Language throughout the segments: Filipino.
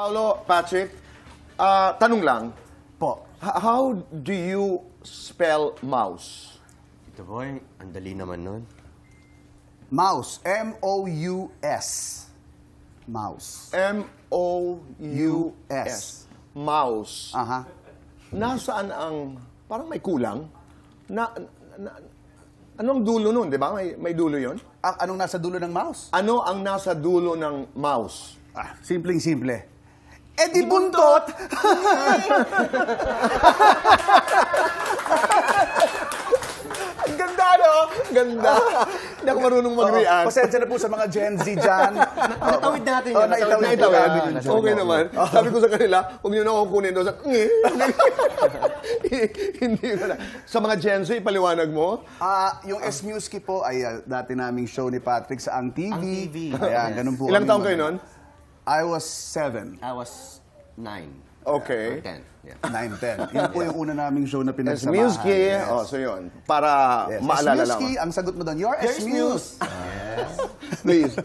Paolo, Patrick, tanong lang. Po. How do you spell mouse? Ito boy, ang dali naman nun. Mouse. M-O-U-S. Mouse. M-O-U-S. Mouse. Aha. Nasaan ang, parang may kulang? Anong dulo nun, di ba? May dulo yun? Anong nasa dulo ng mouse? Ano ang nasa dulo ng mouse? Simpleng-simple. Di buntot! Ang ganda, no? Ganda. Hindi ako marunong mag-react. Pasensya na po sa mga Gen Z dyan. Naitawid natin yun. Naitawid. Okay naman. Sabi ko sa kanila, huwag niyo na ako kunin doon. Hindi ko na. Sa mga Gen Z, paliwanag mo? Yung S-Musky po ay dati naming show ni Patrick sa Ang TV. Ang TV. Ayan, ganun po. Ilang taong kayo nun? I was 7. I was 9. Okay. 10. Yeah. 9, 10. Yun po yung una naming show na pinagsamahan. S-Musky. So yun. Para maalala lang. S-Musky, ang sagot mo doon, you're S-Muse. Please,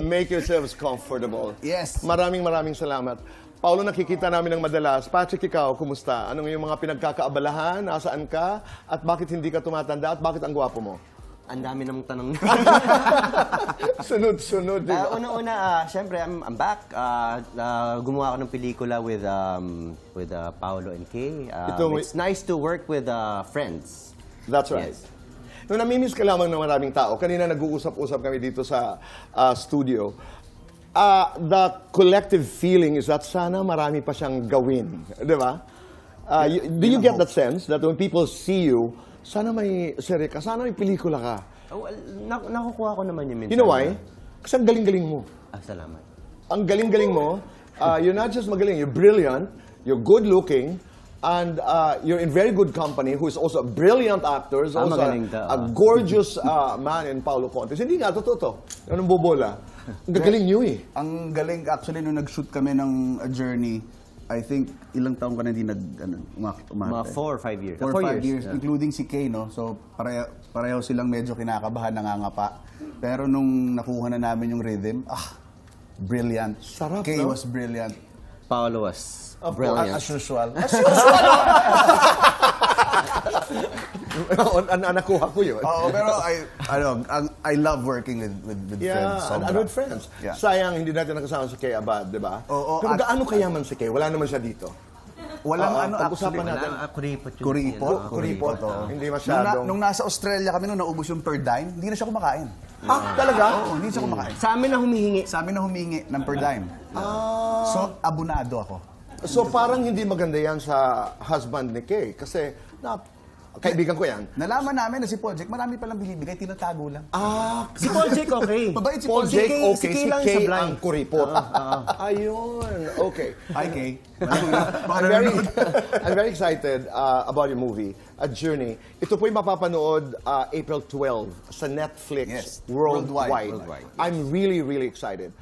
make yourselves comfortable. Yes. Maraming salamat. Paolo, nakikita namin ng madalas. Patrick, ikaw, kumusta? Anong yung mga pinagkakaabalahan? Nasaan ka? At bakit hindi ka tumatanda? At bakit ang gwapo mo? Ang dami ng tanong. Sunod-sunod. Una-una, syempre, I'm back. Gumawa ako ng pelikula with Paolo and Kay. It's nice to work with friends. That's right. Yes. Nung namimiss ka lamang ng maraming tao, kanina nag-uusap-usap kami dito sa studio, the collective feeling is that sana marami pa siyang gawin. Di ba? Do you get that sense that when people see you, sana may serye ka, sana may pelikula ka? Oh, nakukuha ko naman yung minsan. You know why? Kasi ang galing-galing mo. Salamat. Ang galing-galing mo. You're not just magaling, you're brilliant, you're good-looking, and you're in very good company, who is also a brilliant actor, is also a gorgeous man in Paolo Contes. Hindi nga, totoo to. Anong bobola? Ang galing niyo eh. Ang galing, actually, nung nag-shoot kami ng A Journey, I think ilang taon ka na hindi umarte. Mga 4 or 5 years. 4 or 5 years, including si Kay, no? So, pareho silang medyo kinakabahan, nangangapa. Pero nung nakuha na namin yung rhythm, brilliant. Sarap, Kay no? was brilliant. Paolo was brilliant. As usual. Nakuha ko yun. Pero I love working with friends. And with friends. Yeah. Sayang, hindi natin nakasama si Kay Abad, di ba? Pero gaano kayaman si Kay? Wala naman siya dito. Walang pag-usapan natin. Kuripot. Hindi masyadong. Nung nasa Australia kami, nung naubos yung per dime, hindi na siya kumakain. Talaga? Oo, hindi siya kumakain. Sa amin na humihingi. Sa amin na humingi ng per dime. So, abunado ako. So parang hindi maganda yan sa husband ni Kay. Kasi, kaibigan ko yan. Nalaman namin na si Paul Jake, marami palang binibigay, tinatago lang. Si Paul Jake okay. Mabait si Paul Jake okay, si Kay sa ang kuripot. Ayun, okay. Hi, Kay. I'm very excited about your movie, A Journey. Ito po'y mapapanood April 12 sa Netflix worldwide. I'm really excited.